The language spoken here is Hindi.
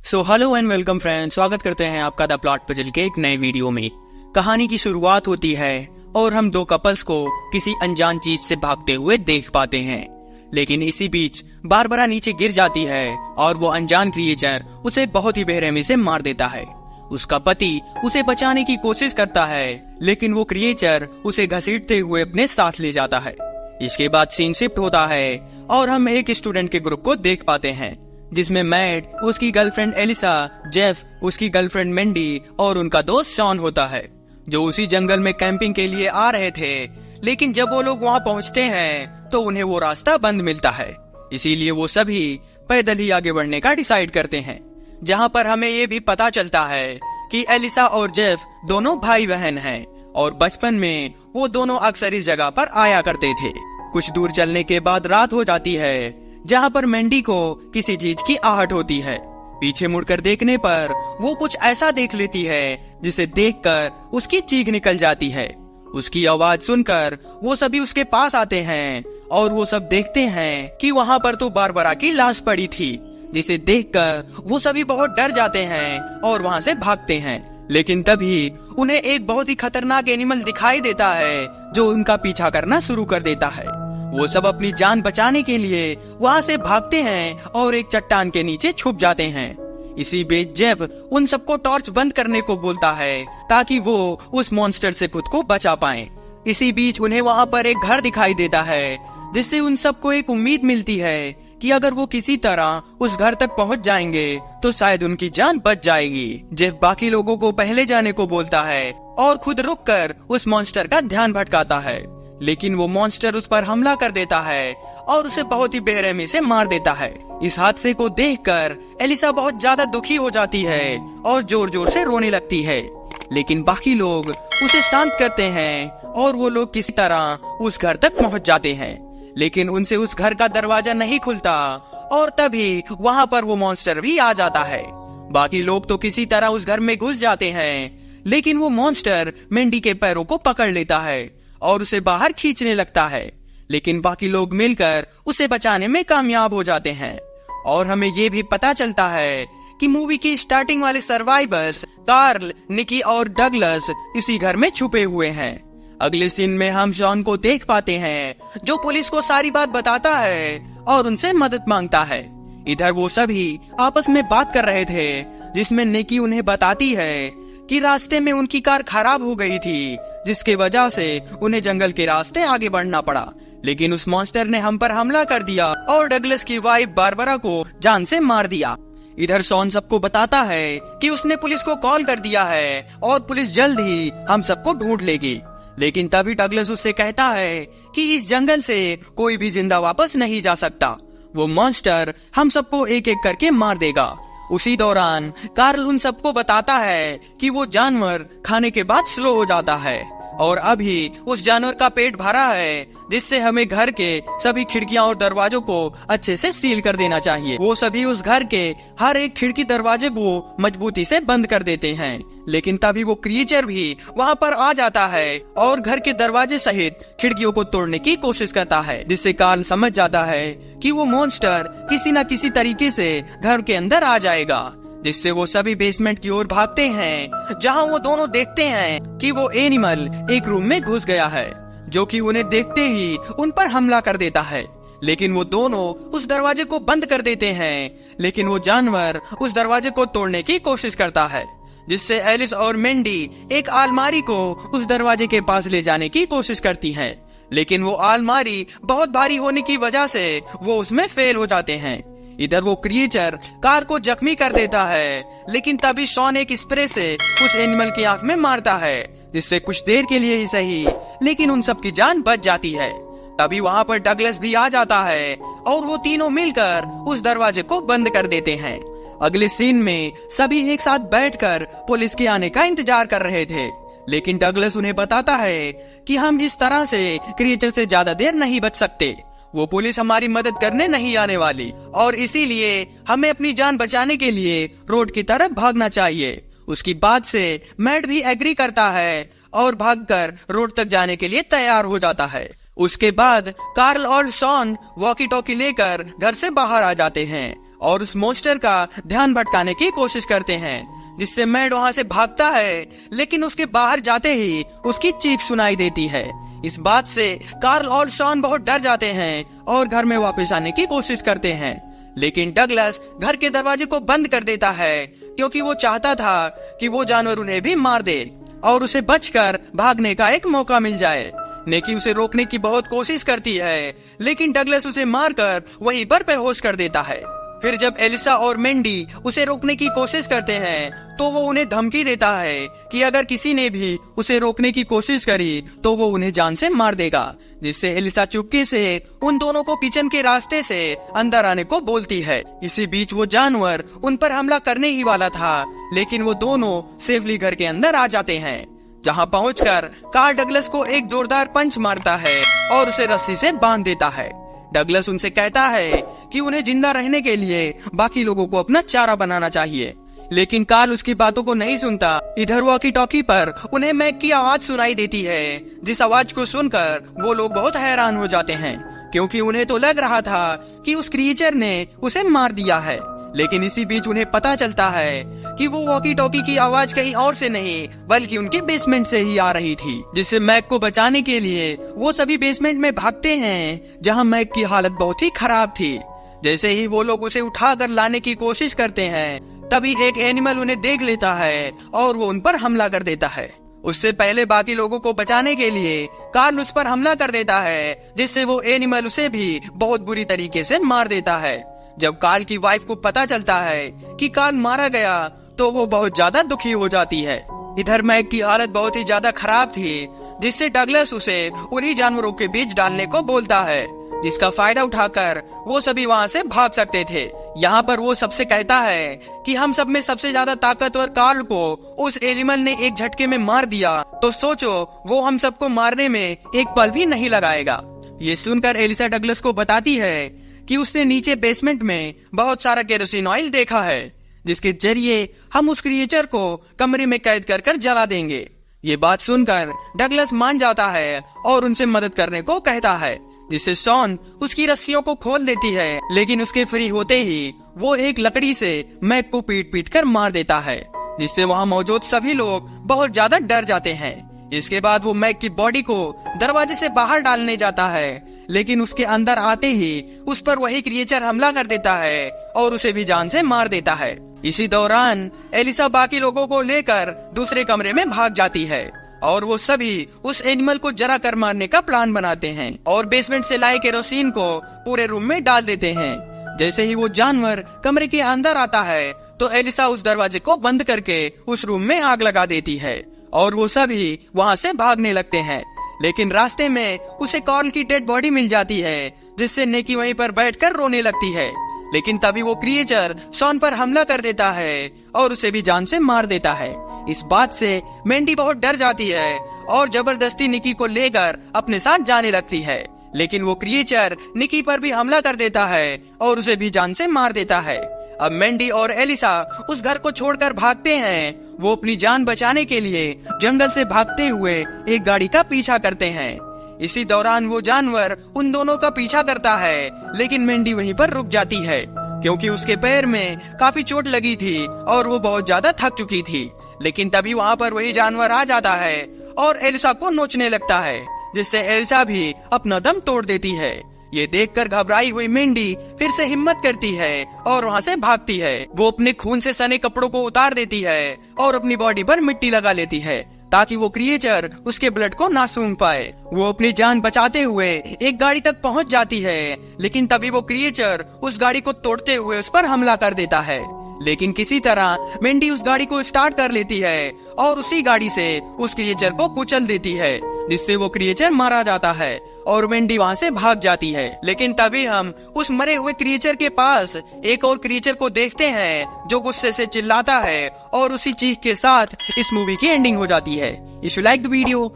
So hello and welcome friends, स्वागत करते हैं आपका द प्लॉट पजल के एक नए वीडियो में। कहानी की शुरुआत होती है और हम दो कपल्स को किसी अनजान चीज से भागते हुए देख पाते हैं। लेकिन इसी बीच बारबरा नीचे गिर जाती है और वो अनजान क्रिएचर उसे बहुत ही बेरहमी से मार देता है। उसका पति उसे बचाने की कोशिश करता है, लेकिन वो क्रिएचर उसे घसीटते हुए अपने साथ ले जाता है। इसके बाद सीन शिफ्ट होता है और हम एक स्टूडेंट के ग्रुप को देख पाते हैं, जिसमें मैड, उसकी गर्लफ्रेंड एलिसा, जेफ, उसकी गर्लफ्रेंड मेंडी और उनका दोस्त शॉन होता है, जो उसी जंगल में कैंपिंग के लिए आ रहे थे। लेकिन जब वो लोग वहाँ पहुँचते हैं तो उन्हें वो रास्ता बंद मिलता है, इसीलिए वो सभी पैदल ही आगे बढ़ने का डिसाइड करते हैं। जहाँ पर हमें ये भी पता चलता है कि एलिसा और जेफ दोनों भाई बहन हैं और बचपन में वो दोनों अक्सर इस जगह पर आया करते थे। कुछ दूर चलने के बाद रात हो जाती है, जहाँ पर मेंडी को किसी चीज की आहट होती है। पीछे मुड़कर देखने पर वो कुछ ऐसा देख लेती है जिसे देखकर उसकी चीख निकल जाती है। उसकी आवाज सुनकर वो सभी उसके पास आते हैं और वो सब देखते हैं कि वहाँ पर तो बारबरा की लाश पड़ी थी, जिसे देखकर वो सभी बहुत डर जाते हैं और वहाँ से भागते हैं। लेकिन तभी उन्हें एक बहुत ही खतरनाक एनिमल दिखाई देता है जो उनका पीछा करना शुरू कर देता है। वो सब अपनी जान बचाने के लिए वहाँ से भागते हैं और एक चट्टान के नीचे छुप जाते हैं। इसी बीच जेफ उन सबको टॉर्च बंद करने को बोलता है ताकि वो उस मॉन्स्टर से खुद को बचा पाएं। इसी बीच उन्हें वहाँ पर एक घर दिखाई देता है, जिससे उन सबको एक उम्मीद मिलती है कि अगर वो किसी तरह उस घर तक पहुँच जाएंगे तो शायद उनकी जान बच जाएगी। जेफ बाकी लोगों को पहले जाने को बोलता है और खुद रुककर उस मॉन्स्टर का ध्यान भटकाता है, लेकिन वो मॉन्स्टर उस पर हमला कर देता है और उसे बहुत ही बेरहमी से मार देता है। इस हादसे को देखकर एलिसा बहुत ज्यादा दुखी हो जाती है और जोर जोर से रोने लगती है, लेकिन बाकी लोग उसे शांत करते हैं और वो लोग किसी तरह उस घर तक पहुंच जाते हैं। लेकिन उनसे उस घर का दरवाजा नहीं खुलता और तभी वहाँ पर वो मॉन्स्टर भी आ जाता है। बाकी लोग तो किसी तरह उस घर में घुस जाते हैं, लेकिन वो मॉन्स्टर मेंडी के पैरों को पकड़ लेता है और उसे बाहर खींचने लगता है। लेकिन बाकी लोग मिलकर उसे बचाने में कामयाब हो जाते हैं और हमें ये भी पता चलता है कि मूवी की स्टार्टिंग वाले सर्वाइवर्स कार्ल, निकी और डगलस इसी घर में छुपे हुए हैं। अगले सीन में हम शॉन को देख पाते हैं, जो पुलिस को सारी बात बताता है और उनसे मदद मांगता है। इधर वो सभी आपस में बात कर रहे थे, जिसमें निकी उन्हें बताती है कि रास्ते में उनकी कार खराब हो गई थी, जिसके वजह से उन्हें जंगल के रास्ते आगे बढ़ना पड़ा। लेकिन उस मॉन्स्टर ने हम पर हमला कर दिया और डगलस की वाइफ बारबरा को जान से मार दिया। इधर शॉन सबको बताता है कि उसने पुलिस को कॉल कर दिया है और पुलिस जल्द ही हम सबको ढूंढ लेगी। लेकिन तभी डगलस उससे कहता है कि इस जंगल से कोई भी जिंदा वापस नहीं जा सकता, वो मॉन्स्टर हम सबको एक एक करके मार देगा। उसी दौरान कार्ल उन सबको बताता है कि वो जानवर खाने के बाद स्लो हो जाता है और अभी उस जानवर का पेट भरा है, जिससे हमें घर के सभी खिड़कियां और दरवाजों को अच्छे से सील कर देना चाहिए। वो सभी उस घर के हर एक खिड़की दरवाजे को मजबूती से बंद कर देते हैं। लेकिन तभी वो क्रिएचर भी वहाँ पर आ जाता है और घर के दरवाजे सहित खिड़कियों को तोड़ने की कोशिश करता है, जिससे कार्ल समझ जाता है कि वो मॉन्स्टर किसी न किसी तरीके से घर के अंदर आ जाएगा, जिससे वो सभी बेसमेंट की ओर भागते हैं, जहां वो दोनों देखते हैं कि वो एनिमल एक रूम में घुस गया है, जो कि उन्हें देखते ही उन पर हमला कर देता है। लेकिन वो दोनों उस दरवाजे को बंद कर देते हैं, लेकिन वो जानवर उस दरवाजे को तोड़ने की कोशिश करता है, जिससे एलिस और मेंडी एक अलमारी को उस दरवाजे के पास ले जाने की कोशिश करती हैं। लेकिन वो अलमारी बहुत भारी होने की वजह से वो उसमें फेल हो जाते हैं। इधर वो क्रिएचर कार को जख्मी कर देता है, लेकिन तभी शॉन एक स्प्रे से उस एनिमल की आंख में मारता है, जिससे कुछ देर के लिए ही सही लेकिन उन सब की जान बच जाती है। तभी वहाँ पर डगलस भी आ जाता है और वो तीनों मिलकर उस दरवाजे को बंद कर देते हैं। अगले सीन में सभी एक साथ बैठकर पुलिस के आने का इंतजार कर रहे थे, लेकिन डगलस उन्हें बताता है कि हम इस तरह से क्रिएचर से ज्यादा देर नहीं बच सकते, वो पुलिस हमारी मदद करने नहीं आने वाली और इसीलिए हमें अपनी जान बचाने के लिए रोड की तरफ भागना चाहिए। उसकी बात से मैड भी एग्री करता है और भागकर रोड तक जाने के लिए तैयार हो जाता है। उसके बाद कार्ल और शॉन वॉकी टॉकी लेकर घर से बाहर आ जाते हैं और उस मॉन्स्टर का ध्यान भटकाने की कोशिश करते हैं, जिससे मैड वहाँ से भागता है, लेकिन उसके बाहर जाते ही उसकी चीख सुनाई देती है। इस बात से कार्ल और शॉन बहुत डर जाते हैं और घर में वापस आने की कोशिश करते हैं, लेकिन डगलस घर के दरवाजे को बंद कर देता है क्योंकि वो चाहता था कि वो जानवर उन्हें भी मार दे और उसे बचकर भागने का एक मौका मिल जाए। नेकी उसे रोकने की बहुत कोशिश करती है, लेकिन डगलस उसे मारकर वहीं पर बेहोश कर देता है। फिर जब एलिसा और मेंडी उसे रोकने की कोशिश करते हैं तो वो उन्हें धमकी देता है कि अगर किसी ने भी उसे रोकने की कोशिश करी तो वो उन्हें जान से मार देगा, जिससे एलिसा चुपके से उन दोनों को किचन के रास्ते से अंदर आने को बोलती है। इसी बीच वो जानवर उन पर हमला करने ही वाला था, लेकिन वो दोनों सेफली घर के अंदर आ जाते हैं, जहाँ पहुंचकर कार्ल डगलस को एक जोरदार पंच मारता है और उसे रस्सी से बांध देता है। डगलस उनसे कहता है कि उन्हें जिंदा रहने के लिए बाकी लोगों को अपना चारा बनाना चाहिए, लेकिन कार्ल उसकी बातों को नहीं सुनता। इधर वॉकी टॉकी पर उन्हें मैक की आवाज सुनाई देती है, जिस आवाज को सुनकर वो लोग बहुत हैरान हो जाते हैं, क्योंकि उन्हें तो लग रहा था कि उस क्रिएचर ने उसे मार दिया है। लेकिन इसी बीच उन्हें पता चलता है कि वो वॉकी टॉकी की आवाज कहीं और से नहीं बल्कि उनके बेसमेंट से ही आ रही थी, जिससे मैक को बचाने के लिए वो सभी बेसमेंट में भागते हैं, जहां मैक की हालत बहुत ही खराब थी। जैसे ही वो लोग उसे उठाकर लाने की कोशिश करते हैं, तभी एक एनिमल उन्हें देख लेता है और वो उन पर हमला कर देता है। उससे पहले बाकी लोगों को बचाने के लिए कार्ल उस पर हमला कर देता है, जिससे वो एनिमल उसे भी बहुत बुरी तरीके से मार देता है। जब कार्ल की वाइफ को पता चलता है कि कार्ल मारा गया तो वो बहुत ज्यादा दुखी हो जाती है। इधर मैक की हालत बहुत ही ज्यादा खराब थी, जिससे डगलस उसे उन्हीं जानवरों के बीच डालने को बोलता है, जिसका फायदा उठाकर वो सभी वहाँ से भाग सकते थे। यहाँ पर वो सबसे कहता है कि हम सब में सबसे ज्यादा ताकतवर कार्ल को उस एनिमल ने एक झटके में मार दिया, तो सोचो वो हम सबको मारने में एक पल भी नहीं लगाएगा। ये सुनकर एलिसा डगलस को बताती है कि उसने नीचे बेसमेंट में बहुत सारा केरोसिन ऑयल देखा है, जिसके जरिए हम उस क्रिएचर को कमरे में कैद कर कर जला देंगे। ये बात सुनकर डगलस मान जाता है और उनसे मदद करने को कहता है, जिससे शॉन उसकी रस्सियों को खोल देती है, लेकिन उसके फ्री होते ही वो एक लकड़ी से मैक को पीट पीट कर मार देता है, जिससे वहाँ मौजूद सभी लोग बहुत ज्यादा डर जाते हैं। इसके बाद वो मैक की बॉडी को दरवाजे से बाहर डालने जाता है, लेकिन उसके अंदर आते ही उस पर वही क्रिएचर हमला कर देता है और उसे भी जान से मार देता है। इसी दौरान एलिसा बाकी लोगों को लेकर दूसरे कमरे में भाग जाती है और वो सभी उस एनिमल को जरा कर मारने का प्लान बनाते हैं और बेसमेंट से लाए केरोसिन को पूरे रूम में डाल देते हैं। जैसे ही वो जानवर कमरे के अंदर आता है तो एलिसा उस दरवाजे को बंद करके उस रूम में आग लगा देती है और वो सभी वहाँ से भागने लगते हैं। लेकिन रास्ते में उसे कार्ल की डेड बॉडी मिल जाती है, जिससे नेकी वहीं पर बैठकर रोने लगती है। लेकिन तभी वो क्रिएचर शॉन पर हमला कर देता है और उसे भी जान से मार देता है। इस बात से मेंडी बहुत डर जाती है और जबरदस्ती निकी को लेकर अपने साथ जाने लगती है, लेकिन वो क्रिएचर निकी पर भी हमला कर देता है और उसे भी जान से मार देता है। अब मेंडी और एलिसा उस घर को छोड़कर भागते हैं। वो अपनी जान बचाने के लिए जंगल से भागते हुए एक गाड़ी का पीछा करते हैं। इसी दौरान वो जानवर उन दोनों का पीछा करता है, लेकिन मेंडी वहीं पर रुक जाती है क्योंकि उसके पैर में काफी चोट लगी थी और वो बहुत ज्यादा थक चुकी थी। लेकिन तभी वहाँ पर वही जानवर आ जाता है और एलिसा को नोचने लगता है, जिससे एलिसा भी अपना दम तोड़ देती है। ये देखकर घबराई हुई मेंडी फिर से हिम्मत करती है और वहाँ से भागती है। वो अपने खून से सने कपड़ों को उतार देती है और अपनी बॉडी पर मिट्टी लगा लेती है ताकि वो क्रिएचर उसके ब्लड को ना सूंघ पाए। वो अपनी जान बचाते हुए एक गाड़ी तक पहुँच जाती है, लेकिन तभी वो क्रिएचर उस गाड़ी को तोड़ते हुए उस पर हमला कर देता है। लेकिन किसी तरह मेंडी उस गाड़ी को स्टार्ट कर लेती है और उसी गाड़ी से उस क्रिएचर को कुचल देती है, जिससे वो क्रिएचर मारा जाता है और मेंडी वहाँ से भाग जाती है। लेकिन तभी हम उस मरे हुए क्रिएचर के पास एक और क्रिएचर को देखते हैं जो गुस्से से चिल्लाता है और उसी चीख के साथ इस मूवी की एंडिंग हो जाती है। If you like the video